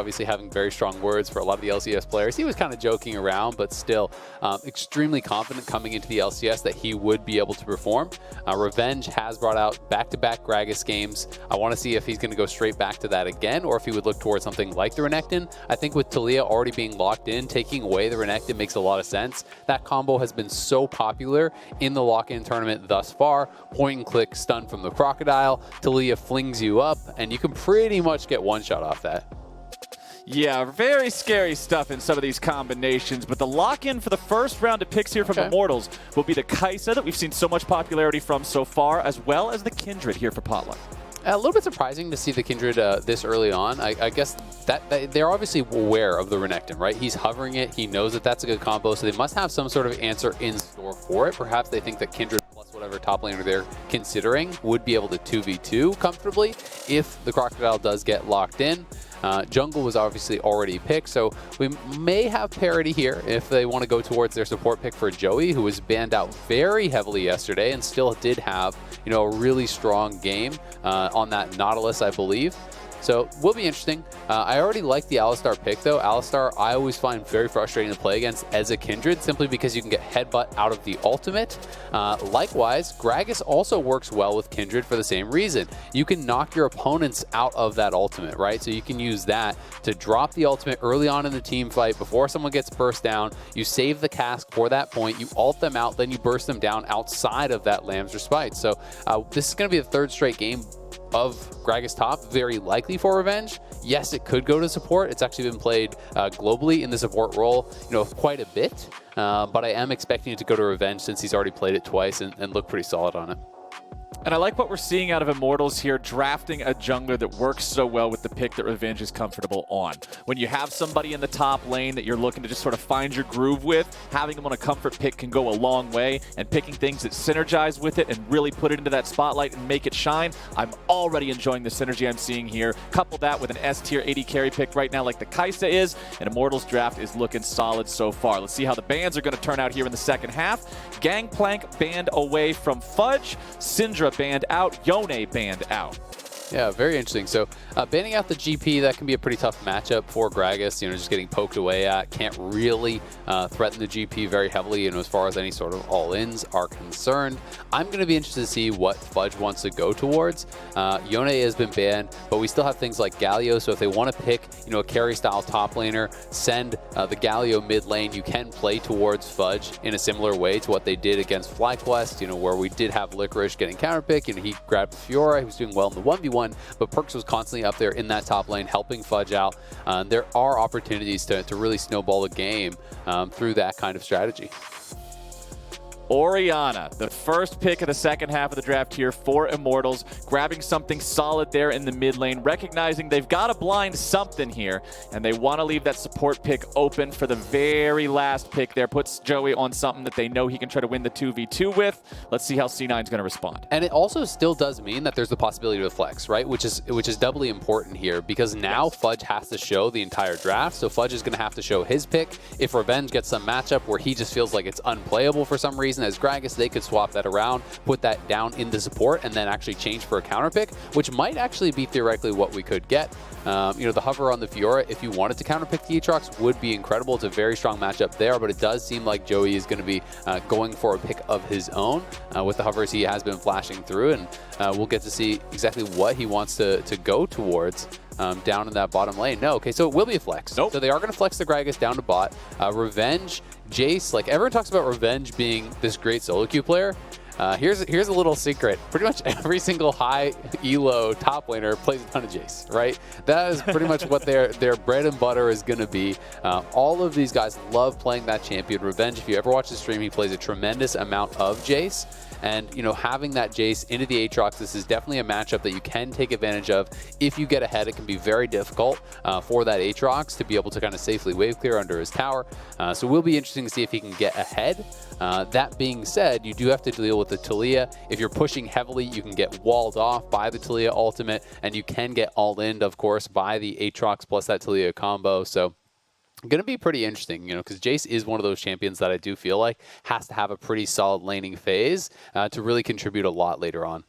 obviously having very strong words for a lot of the LCS players. He was kind of joking around, but still extremely confident coming into the LCS that he would be able to perform. Revenge has brought out back-to-back Gragas games. I want to see if he's going to go straight back to that again, or if he would look towards something like the Renekton. I think with Taliyah already being locked in, taking away the Renekton makes a lot of sense. That combo has been so popular in the lock-in tournament thus far. Point and click stun from the Crocodile. Taliyah flings you up, and you can pretty much get one shot off that. Yeah, very scary stuff in some of these combinations, but the lock-in for the first round of picks here from Immortals will be the Kaisa that we've seen so much popularity from so far, as well as the Kindred here for Potluck. A little bit surprising to see the Kindred this early on. I guess that they're obviously aware of the Renekton, right? He's hovering it. He knows that that's a good combo, so they must have some sort of answer in store for it. Perhaps they think that Kindred plus whatever top laner they're considering would be able to 2v2 comfortably if the Crocodile does get locked in. Jungle was obviously already picked, so we may have parity here if they want to go towards their support pick for Joey, who was banned out very heavily yesterday and still did have, you know, a really strong game on that Nautilus, I believe. So will be interesting. I already like the Alistar pick though. Alistar I always find very frustrating to play against as a Kindred, simply because you can get headbutt out of the ultimate. Likewise, Gragas also works well with Kindred for the same reason. You can knock your opponents out of that ultimate, right? So you can use that to drop the ultimate early on in the team fight before someone gets burst down. You save the cask for that point, you ult them out, then you burst them down outside of that Lamb's Respite. So this is going to be the third straight game of Gragas top, very likely for Revenge. Yes, it could go to support. It's actually been played globally in the support role, you know, quite a bit. But I am expecting it to go to Revenge since he's already played it twice and looked pretty solid on it. And I like what we're seeing out of Immortals here, drafting a jungler that works so well with the pick that Revenge is comfortable on. When you have somebody in the top lane that you're looking to just sort of find your groove with, having them on a comfort pick can go a long way, and picking things that synergize with it and really put it into that spotlight and make it shine. I'm already enjoying the synergy I'm seeing here. Couple that with an S-tier AD carry pick right now like the Kaisa is, and Immortals draft is looking solid so far. Let's see how the bans are going to turn out here in the second half. Gangplank banned away from Fudge. Syndra banned out. Yone banned out. Yeah, very interesting. So banning out the GP, that can be a pretty tough matchup for Gragas, you know, just getting poked away at. Can't really threaten the GP very heavily, you know, as far as any sort of all-ins are concerned. I'm going to be interested to see what Fudge wants to go towards. Yone has been banned, but we still have things like Galio, so if they want to pick, you know, a carry-style top laner, send the Galio mid lane, you can play towards Fudge in a similar way to what they did against FlyQuest, you know, where we did have Licorice getting counterpick, and he grabbed Fiora, he was doing well in the 1v1, but Perkz was constantly up there in that top lane helping Fudge out. There are opportunities to really snowball the game through that kind of strategy. Orianna, the first pick of the second half of the draft here for Immortals, grabbing something solid there in the mid lane, recognizing they've got to blind something here, and they want to leave that support pick open for the very last pick there. Puts Joey on something that they know he can try to win the 2v2 with. Let's see how C9's going to respond. And it also still does mean that there's the possibility of flex, right? Which is doubly important here, because now Fudge has to show the entire draft, so Fudge is going to have to show his pick. If Revenge gets some matchup where he just feels like it's unplayable for some reason, as Gragas, they could swap that around, put that down into support, and then actually change for a counter pick, which might actually be theoretically what we could get. You know, the hover on the Fiora, if you wanted to counter pick the Aatrox, would be incredible. It's a very strong matchup there, but it does seem like Joey is going to be going for a pick of his own with the hovers he has been flashing through, and we'll get to see exactly what he wants to go towards. Down in that bottom lane. No, okay, so it will be a flex. Nope. So they are going to flex the Gragas down to bot. Revenge, Jayce, like everyone talks about Revenge being this great solo queue player. Here's a little secret. Pretty much every single high elo top laner plays a ton of Jayce, right? That is pretty much what their bread and butter is going to be. All of these guys love playing that champion. Revenge, if you ever watch the stream, he plays a tremendous amount of Jayce. And, you know, having that Jayce into the Aatrox, this is definitely a matchup that you can take advantage of. If you get ahead, it can be very difficult for that Aatrox to be able to kind of safely wave clear under his tower. So it will be interesting to see if he can get ahead. That being said, you do have to deal with the Taliyah. If you're pushing heavily, you can get walled off by the Taliyah ultimate, and you can get all-in, of course, by the Aatrox plus that Taliyah combo. So going to be pretty interesting, you know, because Jayce is one of those champions that I do feel like has to have a pretty solid laning phase to really contribute a lot later on.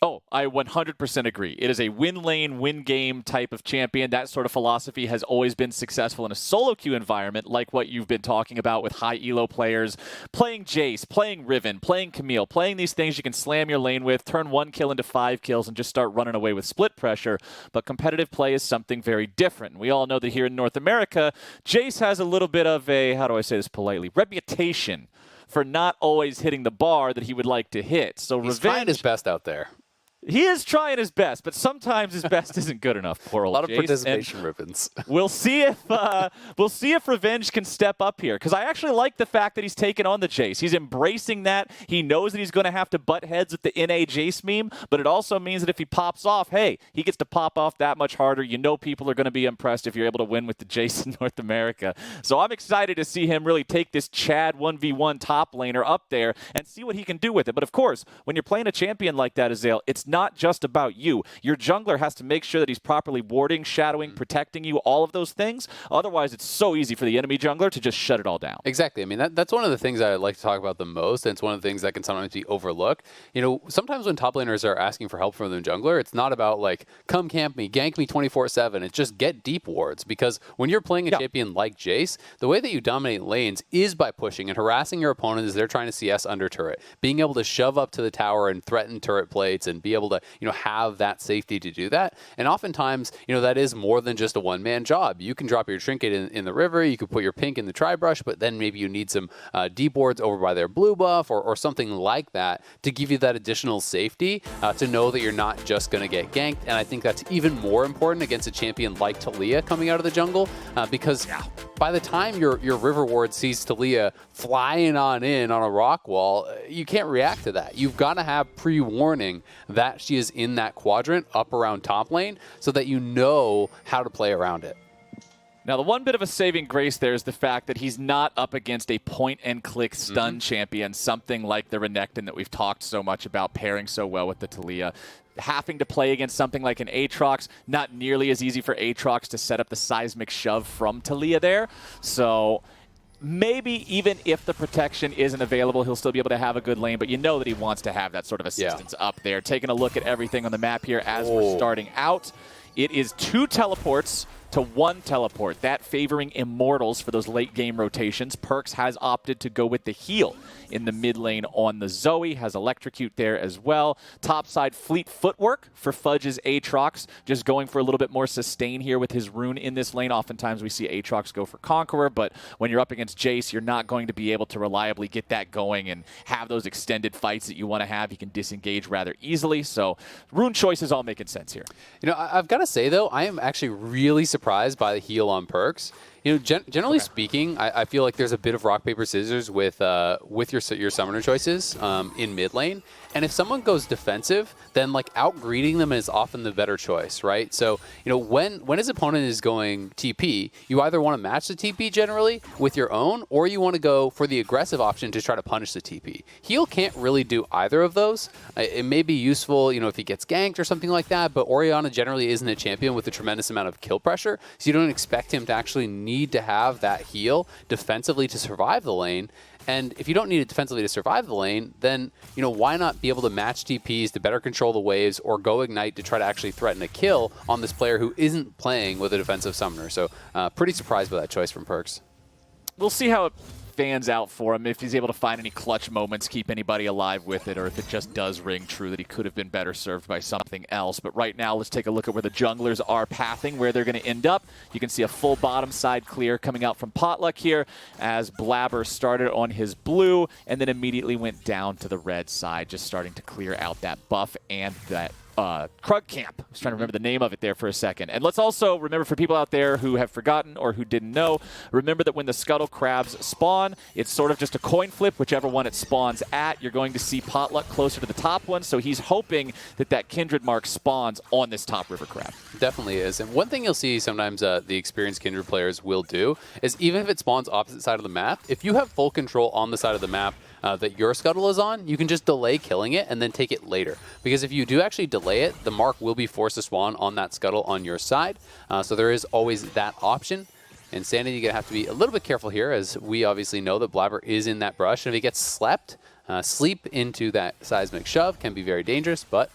Oh, I 100% agree. It is a win lane, win game type of champion. That sort of philosophy has always been successful in a solo queue environment, like what you've been talking about with high elo players. Playing Jayce, playing Riven, playing Camille, playing these things you can slam your lane with, turn 1 kill into 5 kills, and just start running away with split pressure. But competitive play is something very different. We all know that here in North America, Jayce has a little bit of a, how do I say this politely, reputation for not always hitting the bar that he would like to hit. So he's trying his best out there. He is trying his best, but sometimes his best isn't good enough. Poor old A lot of Jayce. participation ribbons. We'll see if Revenge can step up here, because I actually like the fact that he's taken on the Jayce. He's embracing that. He knows that he's going to have to butt heads with the NA Jayce meme, but it also means that if he pops off, hey, he gets to pop off that much harder. You know people are going to be impressed if you're able to win with the Jayce in North America. So I'm excited to see him really take this Chad 1v1 top laner up there and see what he can do with it. But of course, when you're playing a champion like that, Azael, it's not just about you. Your jungler has to make sure that he's properly warding, shadowing, protecting you, all of those things. Otherwise, it's so easy for the enemy jungler to just shut it all down. Exactly. I mean, that's one of the things I like to talk about the most, and it's one of the things that can sometimes be overlooked. You know, sometimes when top laners are asking for help from the jungler, it's not about like, come camp me, gank me 24/7. It's just get deep wards, because when you're playing a champion like Jayce, the way that you dominate lanes is by pushing and harassing your opponent as they're trying to CS under turret. Being able to shove up to the tower and threaten turret plates and be able to, have that safety to do that. And oftentimes, that is more than just a one-man job. You can drop your trinket in the river, you could put your pink in the tri-brush, but then maybe you need some deep wards over by their blue buff or something like that to give you that additional safety to know that you're not just going to get ganked. And I think that's even more important against a champion like Taliyah coming out of the jungle, because by the time your river ward sees Taliyah flying on in on a rock wall, you can't react to that. You've got to have pre-warning that she is in that quadrant up around top lane so that you know how to play around it. Now, the one bit of a saving grace there is the fact that he's not up against a point-and-click stun champion, something like the Renekton that we've talked so much about pairing so well with the Taliyah. Having to play against something like an Aatrox, not nearly as easy for Aatrox to set up the seismic shove from Taliyah there. So maybe even if the protection isn't available, he'll still be able to have a good lane, but you know that he wants to have that sort of assistance up there. Taking a look at everything on the map here as we're starting out. It is 2 teleports to 1 teleport, that favoring Immortals for those late game rotations. Perkz has opted to go with the heal in the mid lane on the Zoe, has Electrocute there as well. Topside Fleet Footwork for Fudge's Aatrox, just going for a little bit more sustain here with his rune in this lane. Oftentimes we see Aatrox go for Conqueror, but when you're up against Jayce, you're not going to be able to reliably get that going and have those extended fights that you want to have. You can disengage rather easily, so rune choices all making sense here. I've got to say though, I am actually really surprised by the heal on Perkz. Generally speaking, I feel like there's a bit of rock, paper, scissors with your summoner choices in mid lane. And if someone goes defensive, then like out-greeting them is often the better choice, right? So, when his opponent is going TP, you either want to match the TP generally with your own, or you want to go for the aggressive option to try to punish the TP. Heal can't really do either of those. It may be useful, if he gets ganked or something like that, but Orianna generally isn't a champion with a tremendous amount of kill pressure, so you don't expect him to actually need to have that heal defensively to survive the lane. And if you don't need it defensively to survive the lane, then, why not be able to match TPs to better control the waves or go Ignite to try to actually threaten a kill on this player who isn't playing with a defensive summoner? So pretty surprised by that choice from Perkz. We'll see how it fans out for him, if he's able to find any clutch moments, keep anybody alive with it, or if it just does ring true that he could have been better served by something else. But right now, let's take a look at where the junglers are pathing, where they're going to end up. You can see a full bottom side clear coming out from Potluck here, as Blaber started on his blue and then immediately went down to the red side, just starting to clear out that buff and that Krug Camp. I was trying to remember the name of it there for a second. And let's also remember, for people out there who have forgotten or who didn't know, remember that when the Scuttle Crabs spawn, it's sort of just a coin flip, whichever one it spawns at. You're going to see Potluck closer to the top one, so he's hoping that that Kindred mark spawns on this top river crab. Definitely is. And one thing you'll see sometimes the experienced Kindred players will do is, even if it spawns opposite side of the map, if you have full control on the side of the map that your Scuttle is on, you can just delay killing it and then take it later. Because if you do actually delay it, the mark will be forced to spawn on that Scuttle on your side. So there is always that option. And Sanity, you're going to have to be a little bit careful here, as we obviously know that Blaber is in that brush. And if he gets slept, sleep into that seismic shove can be very dangerous, but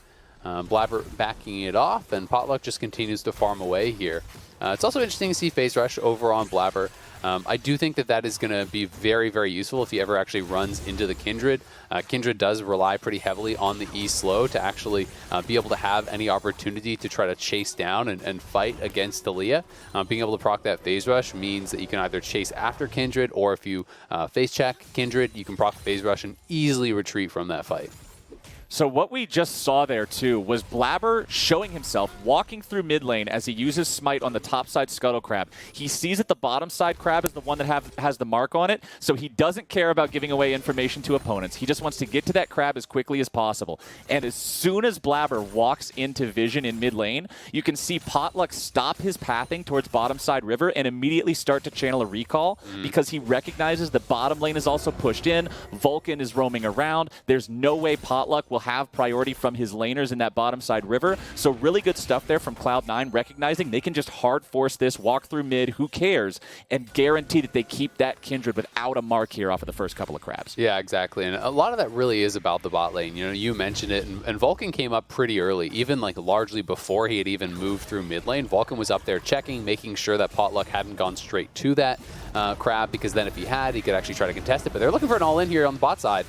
Blaber backing it off, and Potluck just continues to farm away here. It's also interesting to see Phase Rush over on Blaber. I do think that that is going to be very, very useful if he ever actually runs into the Kindred. Kindred does rely pretty heavily on the E slow to actually be able to have any opportunity to try to chase down and fight against Taliyah. Being able to proc that Phase Rush means that you can either chase after Kindred, or if you face check Kindred, you can proc Phase Rush and easily retreat from that fight. So what we just saw there, too, was Blaber showing himself walking through mid lane as he uses Smite on the top side Scuttle Crab. He sees that the bottom side Crab is the one that has the mark on it, so he doesn't care about giving away information to opponents. He just wants to get to that Crab as quickly as possible. And as soon as Blaber walks into vision in mid lane, you can see Potluck stop his pathing towards bottom side river and immediately start to channel a recall because he recognizes the bottom lane is also pushed in. Vulcan is roaming around. There's no way Potluck will have priority from his laners in that bottom side river. So really good stuff there from Cloud9, recognizing they can just hard force this, walk through mid, who cares, and guarantee that they keep that Kindred without a mark here off of the first couple of Crabs. Yeah, exactly. And a lot of that really is about the bot lane. You know, you mentioned it, and Vulcan came up pretty early, even like largely before he had even moved through mid lane. Vulcan was up there checking, making sure that Potluck hadn't gone straight to that Crab, because then if he had, he could actually try to contest it. But they're looking for an all-in here on the bot side.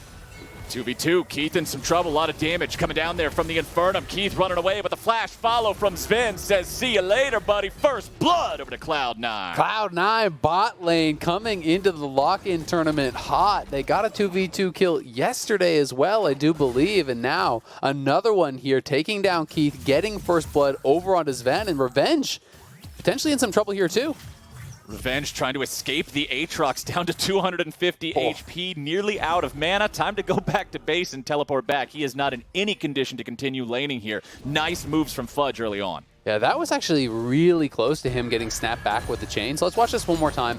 2v2, Keith in some trouble, a lot of damage coming down there from the Infernum. Keith running away, but the flash follow from Zven says, see you later, buddy. First blood over to Cloud9. Cloud9 bot lane coming into the lock-in tournament hot. They got a 2v2 kill yesterday as well, I do believe, and now another one here, taking down Keith, getting first blood over onto Zven, and Revenge potentially in some trouble here too. Revenge trying to escape the Aatrox down to 250 HP, nearly out of mana. Time to go back to base and teleport back. He is not in any condition to continue laning here. Nice moves from Fudge early on. Yeah, that was actually really close to him getting snapped back with the chain. So let's watch this one more time.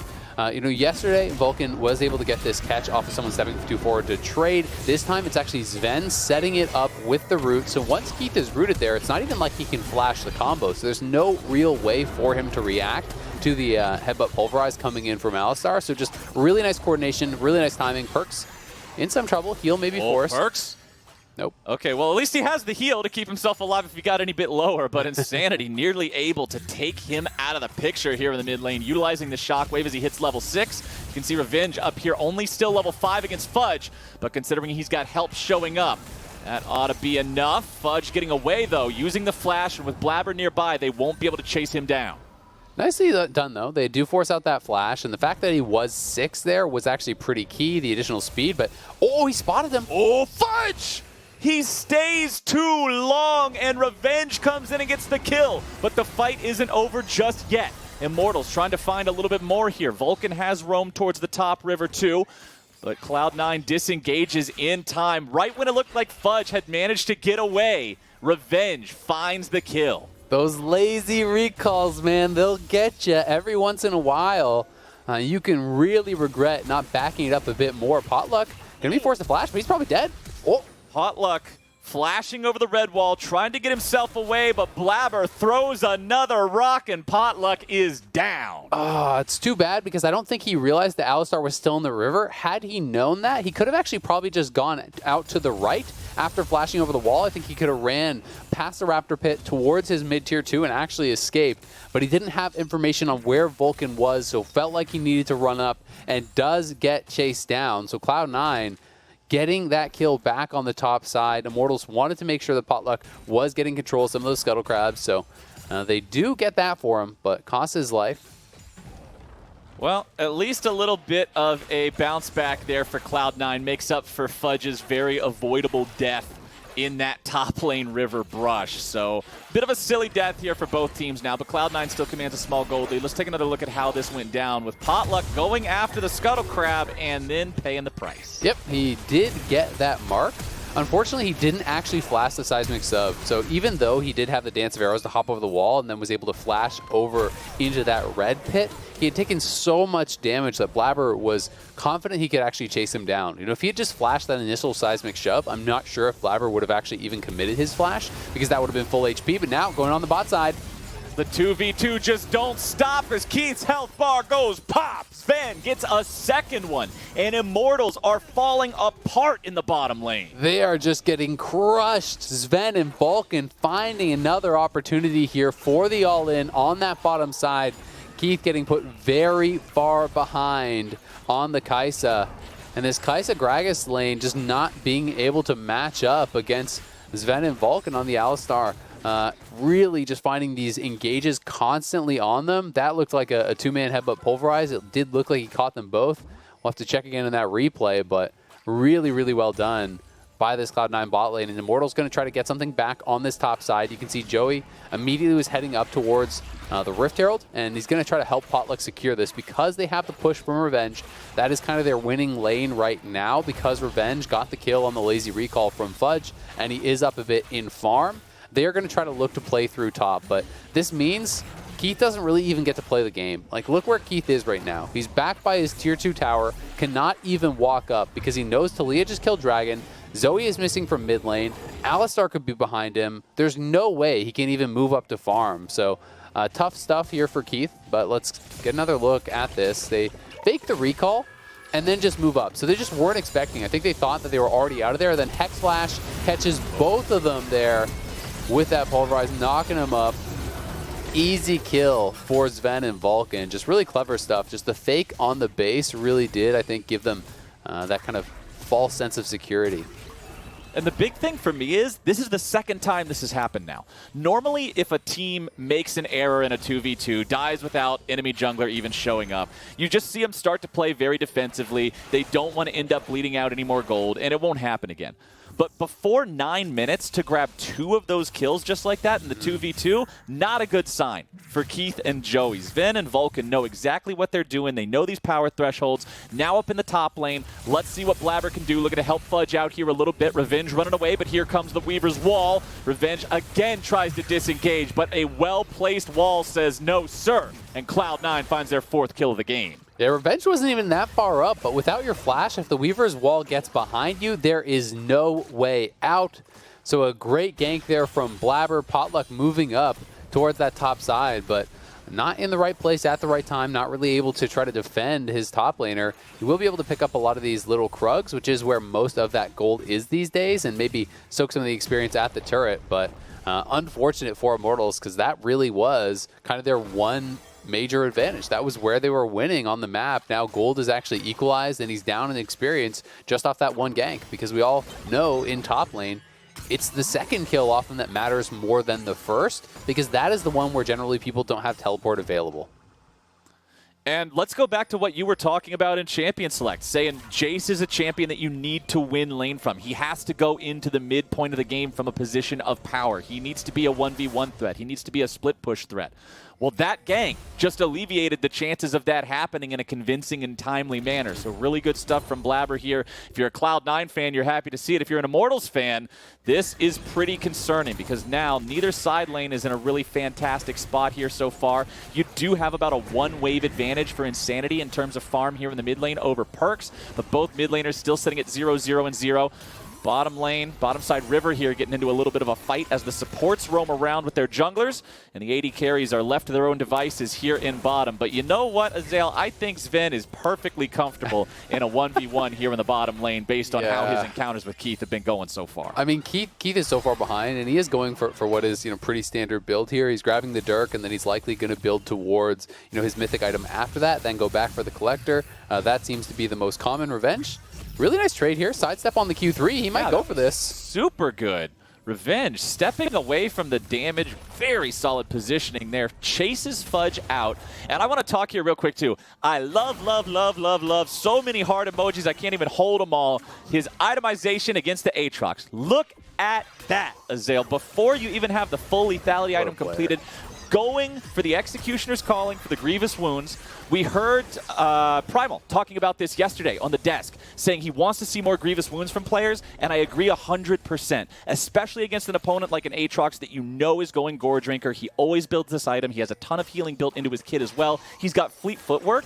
You know, yesterday, Vulcan was able to get this catch off of someone stepping too forward to trade. This time, it's actually Zven setting it up with the root. So once Keith is rooted there, it's not even like he can flash the combo. So there's no real way for him to react to the headbutt pulverize coming in from Alistar. So just really nice coordination, really nice timing. Perkz in some trouble. Heal maybe forced. Perkz? Nope. Okay, well, at least he has the heal to keep himself alive if he got any bit lower, but Insanity nearly able to take him out of the picture here in the mid lane, utilizing the shockwave as he hits level 6. You can see Revenge up here, only still level 5 against Fudge, but considering he's got help showing up, that ought to be enough. Fudge getting away, though, using the flash, and with Blaber nearby, they won't be able to chase him down. Nicely done, though. They do force out that flash, and the fact that he was 6 there was actually pretty key, the additional speed, but oh, he spotted him. Oh, Fudge! He stays too long, and Revenge comes in and gets the kill. But the fight isn't over just yet. Immortals trying to find a little bit more here. Vulcan has roamed towards the top river too, but Cloud9 disengages in time. Right when it looked like Fudge had managed to get away, Revenge finds the kill. Those lazy recalls, man, they'll get you every once in a while. You can really regret not backing it up a bit more. Potluck gonna be forced to flash, but he's probably dead. Oh. Potluck flashing over the red wall, trying to get himself away, but Blaber throws another rock, and Potluck is down. Oh, it's too bad because I don't think he realized that Alistar was still in the river. Had he known that, he could have actually probably just gone out to the right after flashing over the wall. I think he could have ran past the Raptor Pit towards his mid-tier 2 and actually escaped, but he didn't have information on where Vulcan was, so felt like he needed to run up and does get chased down. So Cloud9 getting that kill back on the top side. Immortals wanted to make sure that Potluck was getting control of some of those Scuttle Crabs, so they do get that for him, but costs his life. Well, at least a little bit of a bounce back there for Cloud9 makes up for Fudge's very avoidable death in that top lane river brush. So, bit of a silly death here for both teams now, but Cloud9 still commands a small gold lead. Let's take another look at how this went down with Potluck going after the Scuttle Crab and then paying the price. Yep, he did get that mark. Unfortunately, he didn't actually flash the seismic sub, so even though he did have the Dance of Arrows to hop over the wall and then was able to flash over into that red pit, he had taken so much damage that Blaber was confident he could actually chase him down. You know, if he had just flashed that initial seismic shove, I'm not sure if Blaber would have actually even committed his flash, because that would have been full HP, but now going on the bot side. the 2v2 just don't stop as Keith's health bar goes pop. Zven gets a second one, and Immortals are falling apart in the bottom lane. They are just getting crushed. Zven and Vulcan finding another opportunity here for the all-in on that bottom side. Keith getting put very far behind on the Kaisa. And this Kaisa Gragas lane just not being able to match up against Zven and Vulcan on the Alistar. Really just finding these engages constantly on them. That looked like a two-man headbutt pulverize. It did look like he caught them both. We'll have to check again in that replay, but really, really well done by this Cloud9 bot lane. And Immortal's going to try to get something back on this top side. You can see Joey immediately was heading up towards the Rift Herald, and he's going to try to help Potluck secure this because they have the push from Revenge. That is kind of their winning lane right now because Revenge got the kill on the lazy recall from Fudge, and he is up a bit in farm. They are going to try to look to play through top, but this means Keith doesn't really even get to play the game. Like, look where Keith is right now. He's back by his tier 2 tower, cannot even walk up because he knows Taliyah just killed Dragon. Zoe is missing from mid lane. Alistar could be behind him. There's no way he can even move up to farm. So tough stuff here for Keith, but let's get another look at this. They fake the recall and then just move up. So they just weren't expecting. I think they thought that they were already out of there. Then Hex Flash catches both of them there with that pulverize, knocking him up. Easy kill for Zven and Vulcan. Just really clever stuff. Just the fake on the base really did, I think, give them that kind of false sense of security. And the big thing for me is, this is the second time this has happened now. Normally, if a team makes an error in a 2v2, dies without enemy jungler even showing up, you just see them start to play very defensively. They don't want to end up bleeding out any more gold, and it won't happen again. But before 9 minutes to grab 2 of those kills just like that in the 2v2, not a good sign for Keith and Joey. Zven and Vulcan know exactly what they're doing. They know these power thresholds. Now up in the top lane, let's see what Blaber can do. Looking to help Fudge out here a little bit. Revenge running away, but here comes the Weaver's wall. Revenge again tries to disengage, but a well-placed wall says no, sir. And Cloud9 finds their 4th kill of the game. Yeah, Revenge wasn't even that far up, but without your flash, if the Weaver's wall gets behind you, there is no way out. So a great gank there from Blaber. Potluck moving up towards that top side, but not in the right place at the right time, not really able to try to defend his top laner. He will be able to pick up a lot of these little Krugs, which is where most of that gold is these days, and maybe soak some of the experience at the turret, but unfortunate for Immortals because that really was kind of their one major advantage. That was where they were winning on the map. Now gold is actually equalized and he's down in experience just off that one gank because we all know in top lane it's the second kill often that matters more than the first because that is the one where generally people don't have teleport available. And let's go back to what you were talking about in Champion Select, saying Jayce is a champion that you need to win lane from. He has to go into the midpoint of the game from a position of power. He needs to be a 1v1 threat. He needs to be a split push threat. Well, that gank just alleviated the chances of that happening in a convincing and timely manner. So really good stuff from Blaber here. If you're a Cloud9 fan, you're happy to see it. If you're an Immortals fan, this is pretty concerning because now neither side lane is in a really fantastic spot here so far. You do have about a 1-wave advantage for Insanity in terms of farm here in the mid lane over Perkz, but both mid laners still sitting at 0-0 and 0. Bottom lane, bottom side River here getting into a little bit of a fight as the supports roam around with their junglers, and the AD carries are left to their own devices here in bottom. But you know what, Azael? I think Zven is perfectly comfortable in a 1v1 here in the bottom lane based on how his encounters with Keith have been going so far. I mean, Keith is so far behind, and he is going for what is pretty standard build here. He's grabbing the Dirk, and then he's likely going to build towards his mythic item after that, then go back for the Collector. That seems to be the most common Revenge. Really nice trade here. Sidestep on the Q3. He might go for this. Super good. Revenge stepping away from the damage. Very solid positioning there. Chases Fudge out. And I want to talk here real quick, too. I love, love, love, love, love. So many heart emojis. I can't even hold them all. His itemization against the Aatrox. Look at that, Azael. Before you even have the full lethality item completed, going for the Executioner's Calling for the Grievous Wounds. We heard Primal talking about this yesterday on the desk, saying he wants to see more Grievous Wounds from players, and I agree 100%, especially against an opponent like an Aatrox that you know is going Gore Drinker. He always builds this item. He has a ton of healing built into his kit as well. He's got Fleet Footwork.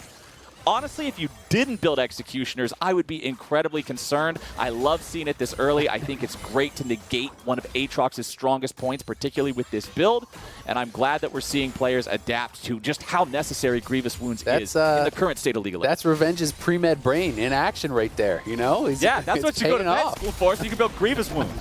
honestly, if you didn't build Executioners, I would be incredibly concerned. I love seeing it this early. I think it's great to negate one of Aatrox's strongest points, particularly with this build. And I'm glad that we're seeing players adapt to just how necessary Grievous Wounds is in the current state of League of Legends. That's Revenge's pre-med brain in action right there, you know? Yeah, that's what you go to med school for, so you can build Grievous Wounds.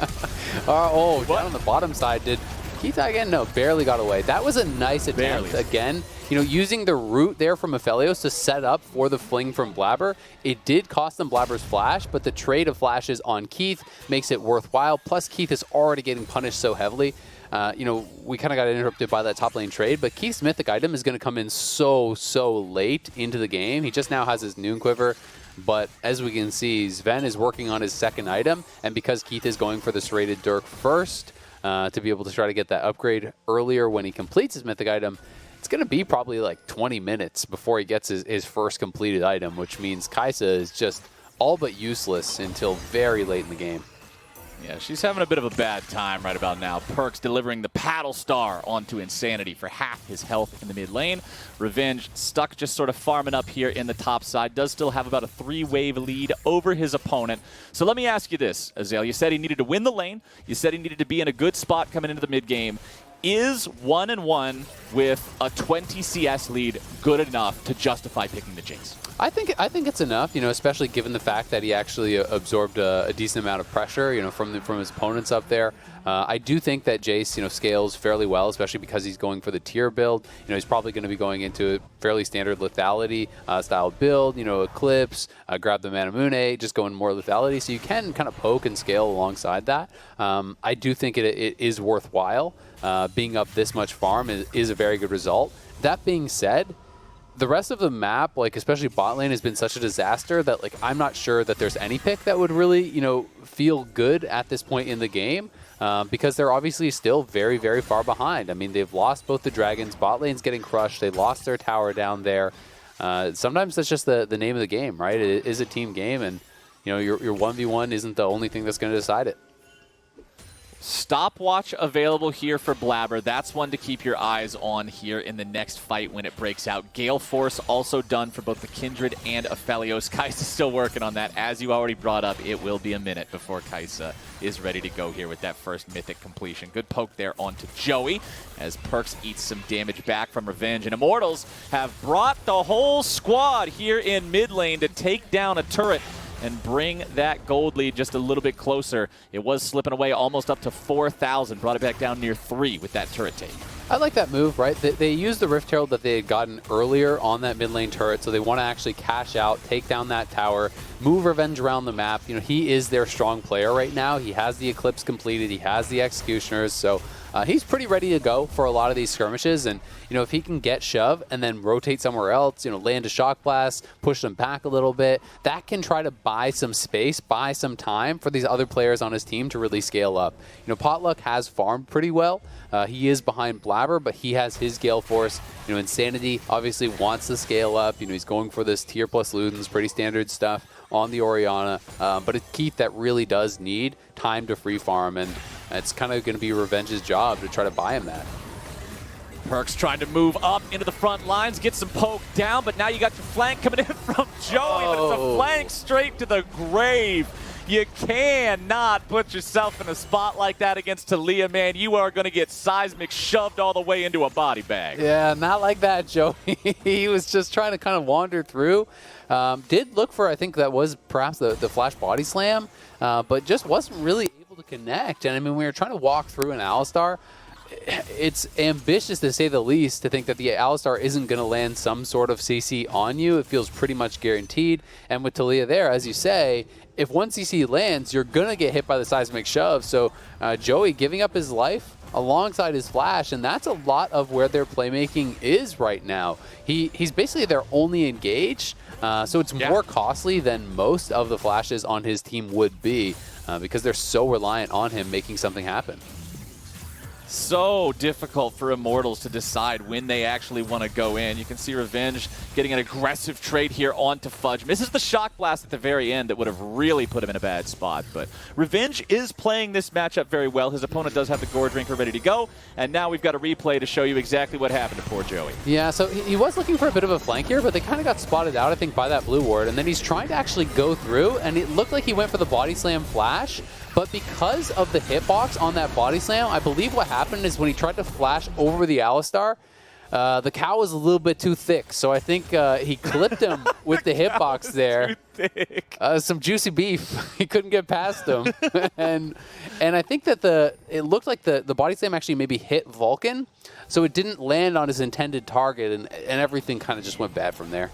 Down on the bottom side, did Keith again? No, barely got away. That was a nice attempt again. You know, using the root there from Aphelios to set up for the fling from Blaber. It did cost them Blaber's flash, but the trade of flashes on Keith makes it worthwhile. Plus, Keith is already getting punished so heavily. You know, we kind of got interrupted by that top lane trade, but Keith's mythic item is going to come in so late into the game. He just now has his Noon Quiver, but as we can see, Zven is working on his second item, and because Keith is going for the serrated Dirk first to be able to try to get that upgrade earlier when he completes his mythic item, it's going to be probably like 20 minutes before he gets his first completed item, which means Kaisa is just all but useless until very late in the game. Yeah, she's having a bit of a bad time right about now. Perkz delivering the Paddle Star onto Insanity for half his health in the mid lane. Revenge stuck just sort of farming up here in the top side. Does still have about a 3-wave lead over his opponent. So let me ask you this, Azael. You said he needed to win the lane. You said he needed to be in a good spot coming into the mid game. Is 1-1 with a 20 CS lead good enough to justify picking the Jayce? I think it's enough, you know, especially given the fact that he actually absorbed a decent amount of pressure, you know, from his opponents up there. I do think that Jayce, you know, scales fairly well, especially because he's going for the tier build. You know, he's probably going to be going into a fairly standard lethality style build, you know, Eclipse, grab the Manamune, just going more lethality. So you can kind of poke and scale alongside that. I do think it is worthwhile. Being up this much farm is a very good result. That being said, the rest of the map, like especially bot lane, has been such a disaster that like I'm not sure that there's any pick that would really, you know, feel good at this point in the game because they're obviously still very far behind. I mean, they've lost both the dragons. Bot lane's getting crushed. They lost their tower down there. Sometimes that's just the name of the game, right? It is a team game, and you know your 1v1 isn't the only thing that's going to decide it. Stopwatch available here for Blaber. That's one to keep your eyes on here in the next fight when it breaks out. Gale Force also done for both the Kindred and Aphelios. Kaisa's still working on that. As you already brought up, it will be a minute before Kaisa is ready to go here with that first mythic completion. Good poke there onto Joey as Perkz eats some damage back from Revenge. And Immortals have brought the whole squad here in mid lane to take down a turret and bring that gold lead just a little bit closer. It was slipping away almost up to 4,000. Brought it back down near 3 with that turret take. I like that move, right? They used the Rift Herald that they had gotten earlier on that mid lane turret, so they want to actually cash out, take down that tower, move Revenge around the map. You know, he is their strong player right now. He has the Eclipse completed. He has the Executioners, so he's pretty ready to go for a lot of these skirmishes. And, you know, if he can get shove and then rotate somewhere else, you know, land a Shock Blast, push them back a little bit, that can try to buy some space, buy some time for these other players on his team to really scale up. You know, Potluck has farmed pretty well. He is behind Blaber, but he has his Gale Force. You know, Insanity obviously wants to scale up. You know, he's going for this tier plus Ludens, pretty standard stuff on the Orianna. But it's Keith that really does need time to free farm, and it's kind of going to be Revenge's job to try to buy him that. Perkz trying to move up into the front lines, get some poke down, but now you got your flank coming in from Joey, but it's a flank straight to the grave. You cannot put yourself in a spot like that against Taliyah, man. You are going to get seismic shoved all the way into a body bag. Yeah, not like that, Joey. He was just trying to kind of wander through. Did look for, I think that was perhaps the flash body slam, but just wasn't really able to connect. And I mean, we were trying to walk through an Alistar. It's ambitious to say the least to think that the Alistar isn't going to land some sort of CC on you. It feels pretty much guaranteed. And with Taliyah there, as you say, if one CC lands, you're going to get hit by the seismic shove. So Joey giving up his life alongside his flash, and that's a lot of where their playmaking is right now. He's basically their only engage, so it's more costly than most of the flashes on his team would be because they're so reliant on him making something happen. So difficult for Immortals to decide when they actually want to go in. You can see Revenge getting an aggressive trade here onto Fudge. Misses the Shock Blast at the very end that would have really put him in a bad spot. But Revenge is playing this matchup very well. His opponent does have the Gore Drinker ready to go. And now we've got a replay to show you exactly what happened to poor Joey. Yeah, so he was looking for a bit of a flank here, but they kind of got spotted out, I think, by that blue ward. And then he's trying to actually go through, and it looked like he went for the body slam flash. But because of the hitbox on that body slam, I believe what happened is when he tried to flash over the Alistar, the cow was a little bit too thick. So I think he clipped him with the hitbox there. Too thick. Some juicy beef. He couldn't get past him. and I think that it looked like the body slam actually maybe hit Vulcan. So it didn't land on his intended target, and everything kind of just went bad from there.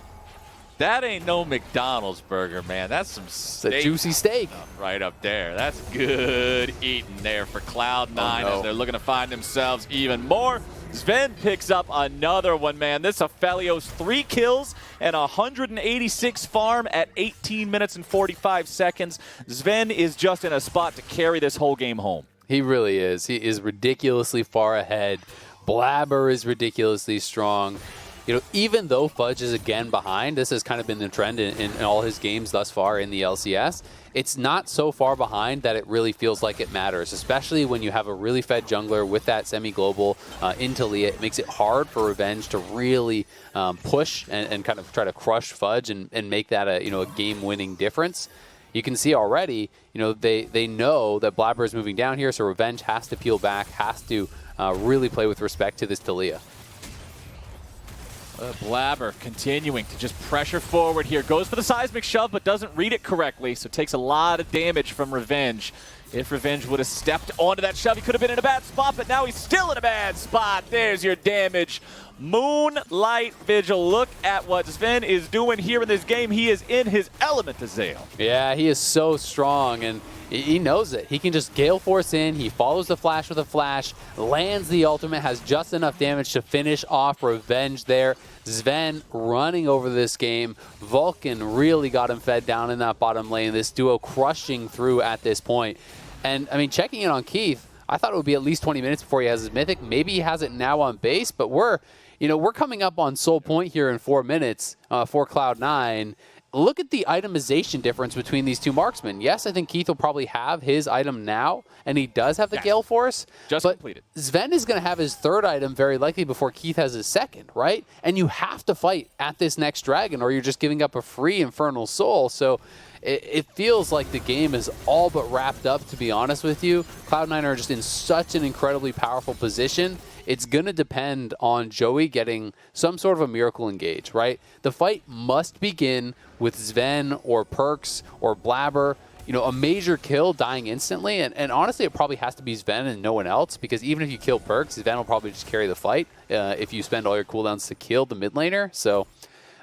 That ain't no McDonald's burger, man. That's some steak. It's a juicy steak. Right up there. That's good eating there for Cloud9 as they're looking to find themselves even more. Zven picks up another one, man. This Aphelios 3 kills and 186 farm at 18 minutes and 45 seconds. Zven is just in a spot to carry this whole game home. He really is. He is ridiculously far ahead. Blaber is ridiculously strong. You know, even though Fudge is again behind, this has kind of been the trend in all his games thus far in the LCS. It's not so far behind that it really feels like it matters, especially when you have a really fed jungler with that semi-global in Taliyah. It makes it hard for Revenge to really push and kind of try to crush Fudge and make that a game-winning difference. You can see already, they know that Blaber is moving down here, so Revenge has to peel back, has to really play with respect to this Taliyah. Blaber continuing to just pressure forward here. Goes for the seismic shove, but doesn't read it correctly, so takes a lot of damage from Revenge. If Revenge would have stepped onto that shove, he could have been in a bad spot, but now he's still in a bad spot. There's your damage. Moonlight Vigil. Look at what Zven is doing here in this game. He is in his element, Azael. Yeah, he is so strong, and he knows it. He can just Gale Force in. He follows the flash with a flash, lands the ultimate, has just enough damage to finish off Revenge there. Zven running over this game. Vulcan really got him fed down in that bottom lane. This duo crushing through at this point. And, I mean, checking in on Keith, I thought it would be at least 20 minutes before he has his Mythic. Maybe he has it now on base, but we're coming up on Soul Point here in 4 minutes for Cloud9. Look at the itemization difference between these two marksmen. Yes, I think Keith will probably have his item now, and he does have the Gale Force. Just completed. Zven is going to have his third item very likely before Keith has his second, right? And you have to fight at this next dragon, or you're just giving up a free Infernal Soul. So it feels like the game is all but wrapped up, to be honest with you. Cloud9 are just in such an incredibly powerful position. It's going to depend on Joey getting some sort of a miracle engage, right? The fight must begin with Zven or Perkz or Blaber, a major kill dying instantly. And honestly, it probably has to be Zven and no one else, because even if you kill Perkz, Zven will probably just carry the fight if you spend all your cooldowns to kill the mid laner. So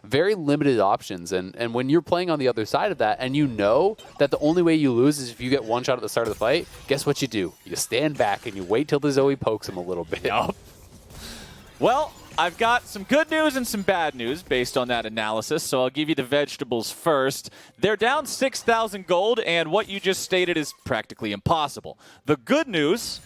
very limited options. And when you're playing on the other side of that, and you know that the only way you lose is if you get one shot at the start of the fight, guess what you do? You stand back and you wait till the Zoe pokes him a little bit. Yep. Well, I've got some good news and some bad news based on that analysis, so I'll give you the vegetables first. They're down 6,000 gold, and what you just stated is practically impossible. The good news,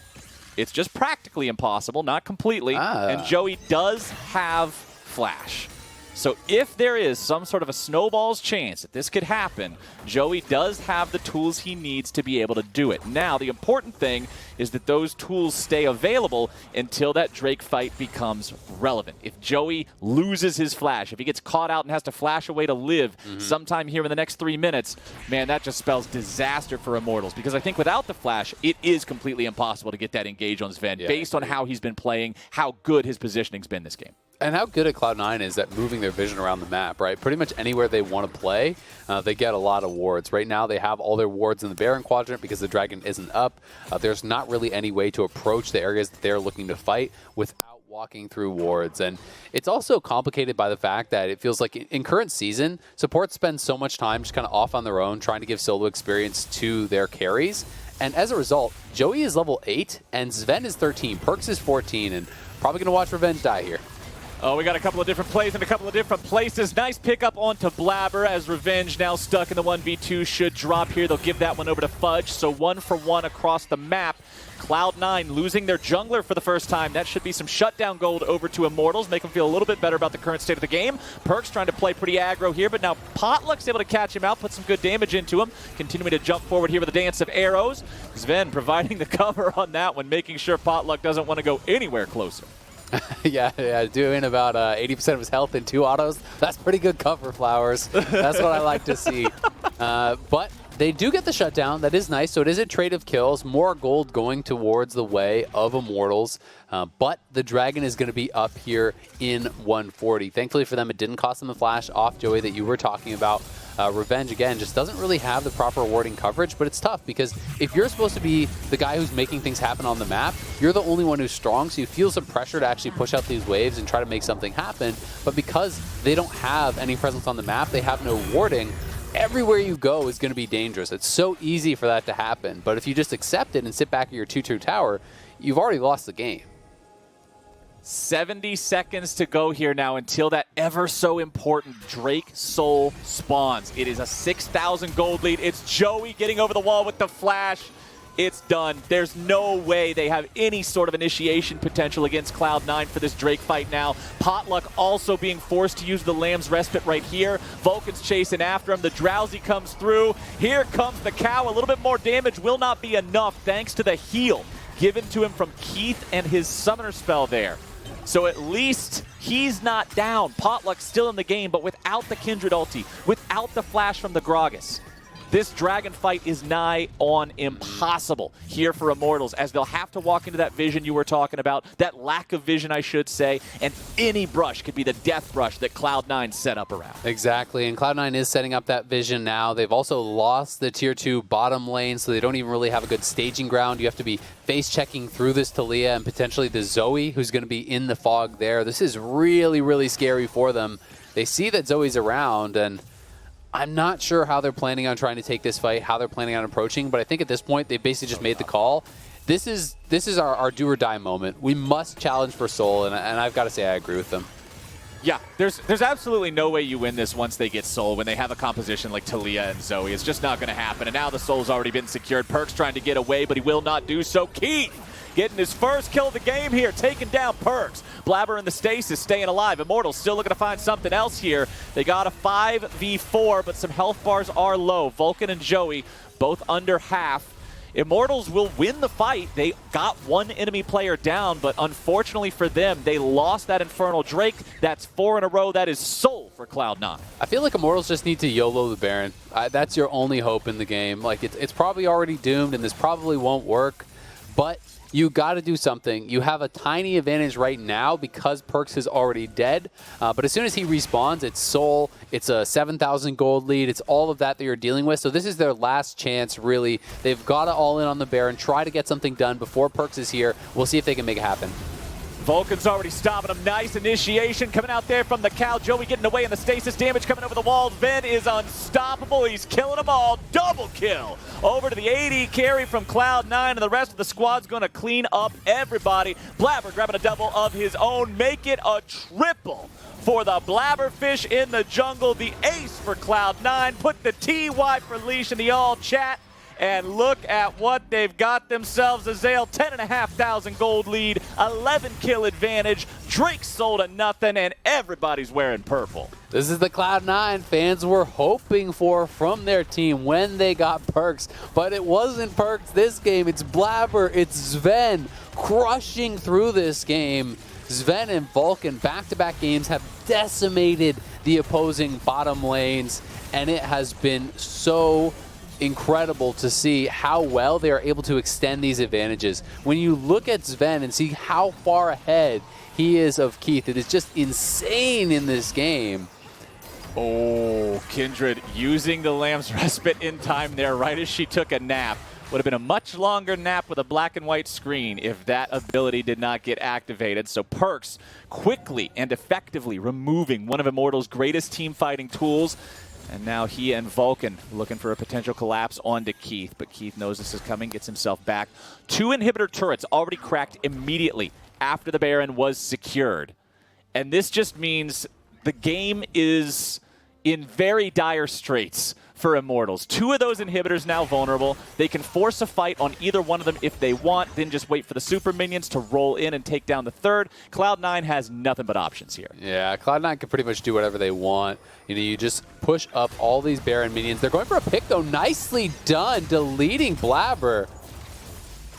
it's just practically impossible, not completely, and Joey does have Flash. So if there is some sort of a snowball's chance that this could happen, Joey does have the tools he needs to be able to do it. Now, the important thing is that those tools stay available until that Drake fight becomes relevant. If Joey loses his flash, if he gets caught out and has to flash away to live sometime here in the next 3 minutes, man, that just spells disaster for Immortals. Because I think without the flash, it is completely impossible to get that engage on Zven based on how he's been playing, how good his positioning's been this game. And how good at Cloud9 is at moving their vision around the map, right? Pretty much anywhere they want to play, they get a lot of wards. Right now, they have all their wards in the Baron quadrant because the dragon isn't up. There's not really any way to approach the areas that they're looking to fight without walking through wards. And it's also complicated by the fact that it feels like in current season, support spends so much time just kind of off on their own trying to give solo experience to their carries. And as a result, Joey is level 8 and Zven is 13. Perkz is 14, and probably going to watch Revenge die here. Oh, we got a couple of different plays in a couple of different places. Nice pickup onto Blaber as Revenge now stuck in the 1v2 should drop here. They'll give that one over to Fudge. So 1-for-1 across the map. Cloud9 losing their jungler for the first time. That should be some shutdown gold over to Immortals, make them feel a little bit better about the current state of the game. Perkz trying to play pretty aggro here, but now Potluck's able to catch him out, put some good damage into him. Continuing to jump forward here with a dance of arrows. Zven providing the cover on that one, making sure Potluck doesn't want to go anywhere closer. yeah, doing about 80% of his health in 2 autos. That's pretty good cover, Flowers. That's what I like to see. But they do get the shutdown. That is nice. So it is a trade of kills. More gold going towards the way of Immortals. But the Dragon is going to be up here in 140. Thankfully for them, it didn't cost them the flash off Joey that you were talking about. Revenge, again, just doesn't really have the proper warding coverage, but it's tough because if you're supposed to be the guy who's making things happen on the map, you're the only one who's strong, so you feel some pressure to actually push out these waves and try to make something happen. But because they don't have any presence on the map, they have no warding, everywhere you go is going to be dangerous. It's so easy for that to happen, but if you just accept it and sit back at your 2-2 tower, you've already lost the game. 70 seconds to go here now until that ever so important Drake Soul spawns. It is a 6,000 gold lead. It's Joey getting over the wall with the flash. It's done. There's no way they have any sort of initiation potential against Cloud9 for this Drake fight now. Potluck also being forced to use the Lamb's Respite right here. Vulcan's chasing after him. The Drowsy comes through. Here comes the Cow. A little bit more damage will not be enough thanks to the heal given to him from Keith and his summoner spell there. So at least he's not down. Potluck's still in the game, but without the Kindred ulti, without the flash from the Gragas, this Dragon fight is nigh on impossible here for Immortals, as they'll have to walk into that vision you were talking about, that lack of vision, I should say, and any brush could be the death brush that Cloud9 set up around. Exactly, and Cloud9 is setting up that vision now. They've also lost the tier 2 bottom lane, so they don't even really have a good staging ground. You have to be face-checking through this Taliyah and potentially the Zoe, who's going to be in the fog there. This is really, really scary for them. They see that Zoe's around, and I'm not sure how they're planning on trying to take this fight, how they're planning on approaching, but I think at this point, they basically just made the call. This is our do or die moment. We must challenge for Soul, and I've got to say I agree with them. Yeah, there's absolutely no way you win this once they get Soul, when they have a composition like Taliyah and Zoe. It's just not going to happen, and now the Soul's already been secured. Perkz trying to get away, but he will not do so. Keith getting his first kill of the game here, taking down Perkz. Blaber in the stasis, staying alive. Immortals still looking to find something else here. They got a 5v4, but some health bars are low. Vulcan and Joey both under half. Immortals will win the fight. They got one enemy player down, but unfortunately for them, they lost that Infernal Drake. That's 4 in a row. That is Soul for Cloud9. I feel like Immortals just need to YOLO the Baron. That's your only hope in the game. Like it's probably already doomed, and this probably won't work, but you got to do something. You have a tiny advantage right now because Perkz is already dead. But as soon as he respawns, it's Soul. It's a 7,000 gold lead. It's all of that you're dealing with. So this is their last chance, really. They've got to all in on the Baron, try to get something done before Perkz is here. We'll see if they can make it happen. Vulcan's already stopping him. Nice initiation coming out there from the Cow. Joey getting away in the stasis. Damage coming over the walls. Zven is unstoppable. He's killing them all. Double kill over to the AD carry from Cloud9, and the rest of the squad's going to clean up everybody. Blaber grabbing a double of his own. Make it a triple for the Blabberfish in the jungle. The ace for Cloud9. Put the TY for leash in the all chat. And look at what they've got themselves. Azael, 10,500 gold lead, 11 kill advantage. Drake sold to nothing, and everybody's wearing purple. This is the Cloud9 fans were hoping for from their team when they got Perkz. But it wasn't Perkz this game. It's Blaber, it's Zven crushing through this game. Zven and Vulcan back-to-back games have decimated the opposing bottom lanes, and it has been so incredible to see how well they are able to extend these advantages. When you look at Zven and see how far ahead he is of Keith, it is just insane in this game. Oh, Kindred using the Lamb's Respite in time there right as she took a nap. Would have been a much longer nap with a black and white screen if that ability did not get activated. So Perkz quickly and effectively removing one of Immortals' greatest team fighting tools. And now he and Vulcan looking for a potential collapse onto Keith. But Keith knows this is coming, gets himself back. 2 inhibitor turrets already cracked immediately after the Baron was secured. And this just means the game is in very dire straits for Immortals. 2 of those inhibitors now vulnerable. They can force a fight on either one of them if they want, then just wait for the super minions to roll in and take down the third. Cloud9 has nothing but options here. Yeah, Cloud9 can pretty much do whatever they want. You know, you just push up all these Baron minions. They're going for a pick, though. Nicely done, deleting Blaber.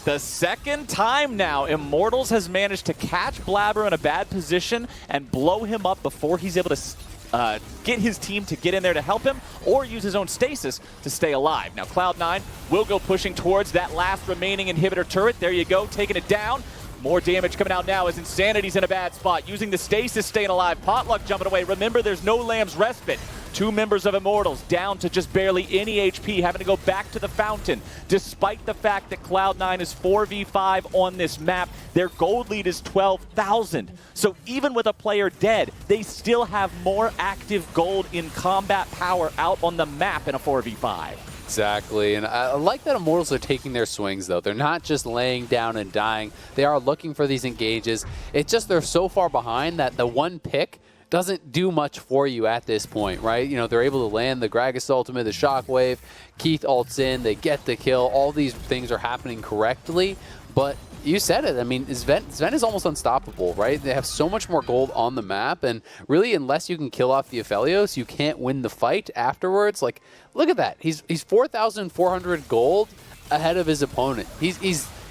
The second time now, Immortals has managed to catch Blaber in a bad position and blow him up before he's able to get his team to get in there to help him or use his own stasis to stay alive. Now Cloud9 will go pushing towards that last remaining inhibitor turret. There you go, taking it down. More damage coming out now as Insanity's in a bad spot. Using the stasis, staying alive. Potluck jumping away. Remember, there's no Lamb's Respite. 2 members of Immortals down to just barely any HP, having to go back to the fountain. Despite the fact that Cloud9 is 4v5 on this map, their gold lead is 12,000. So even with a player dead, they still have more active gold in combat power out on the map in a 4v5. Exactly, and I like that Immortals are taking their swings, though. They're not just laying down and dying. They are looking for these engages. It's just they're so far behind that the one pick doesn't do much for you at this point, right? You know, they're able to land the Gragas ultimate, the shockwave, Keith ults in, they get the kill. All these things are happening correctly, but you said it. I mean, Zven is almost unstoppable, right? They have so much more gold on the map, and really, unless you can kill off the Aphelios, you can't win the fight afterwards. Like, look at that. He's 4,400 gold ahead of his opponent.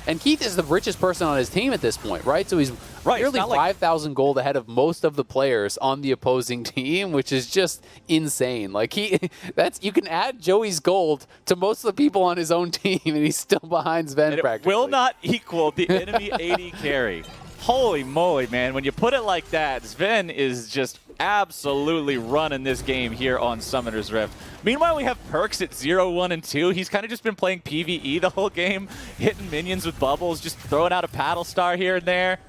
And Keith is the richest person on his team at this point, right? So he's nearly 5,000 gold ahead of most of the players on the opposing team, which is just insane. Like you can add Joey's gold to most of the people on his own team, and he's still behind Zven practically. It will not equal the enemy AD carry. Holy moly, man. When you put it like that, Zven is just absolutely running this game here on Summoner's Rift. Meanwhile, we have Perkz at 0, 1, and 2. He's kind of just been playing PvE the whole game, hitting minions with bubbles, just throwing out a paddle star here and there.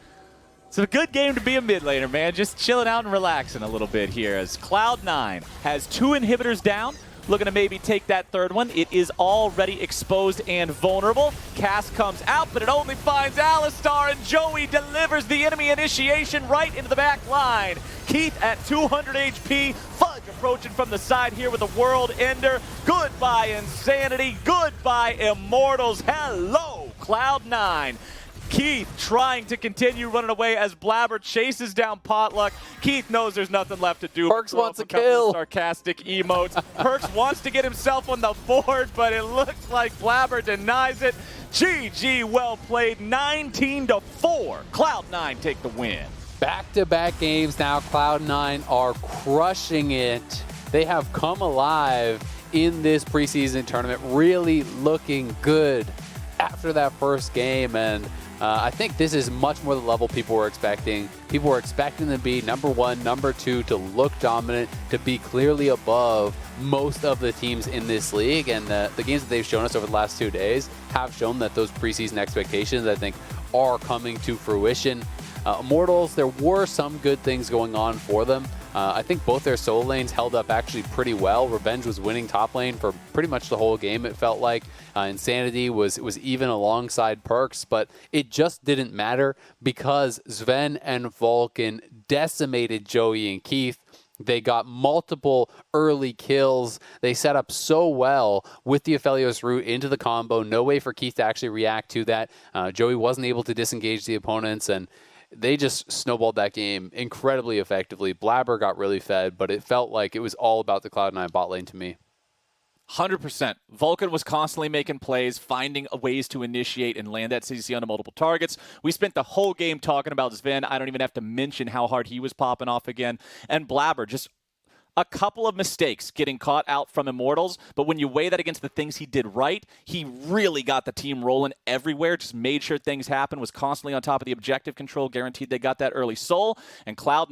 It's a good game to be a mid laner, man. Just chilling out and relaxing a little bit here as Cloud9 has 2 inhibitors down. Looking to maybe take that third one. It is already exposed and vulnerable. Cast comes out, but it only finds Alistar, and Joey delivers the enemy initiation right into the back line. Keith at 200 HP. Fudge approaching from the side here with a World Ender. Goodbye, Insanity. Goodbye, Immortals. Hello, Cloud9. Keith trying to continue running away as Blaber chases down Potluck. Keith knows there's nothing left to do. Perkz wants a kill. Sarcastic emotes. Perkz wants to get himself on the board, but it looks like Blaber denies it. GG, well played. 19-4. Cloud9 take the win. Back-to-back games now. Cloud9 are crushing it. They have come alive in this preseason tournament, really looking good after that first game, and I think this is much more the level people were expecting. People were expecting them to be number 1, number 2, to look dominant, to be clearly above most of the teams in this league. And the games that they've shown us over the last 2 days have shown that those preseason expectations, I think, are coming to fruition. Immortals, there were some good things going on for them. I think both their solo lanes held up actually pretty well. Revenge was winning top lane for pretty much the whole game, it felt like. Insanity was even alongside Perkz, but it just didn't matter because Zven and Vulcan decimated Joey and Keith. They got multiple early kills. They set up so well with the Aphelios route into the combo. No way for Keith to actually react to that. Joey wasn't able to disengage the opponents, and they just snowballed that game incredibly effectively. Blaber got really fed, but it felt like it was all about the Cloud9 bot lane to me. 100%. Vulcan was constantly making plays, finding ways to initiate and land that CC onto multiple targets. We spent the whole game talking about Zven. I don't even have to mention how hard he was popping off again. And Blaber, just a couple of mistakes getting caught out from Immortals, but when you weigh that against the things he did right, he really got the team rolling everywhere, just made sure things happened, was constantly on top of the objective control, guaranteed they got that early soul, and Cloud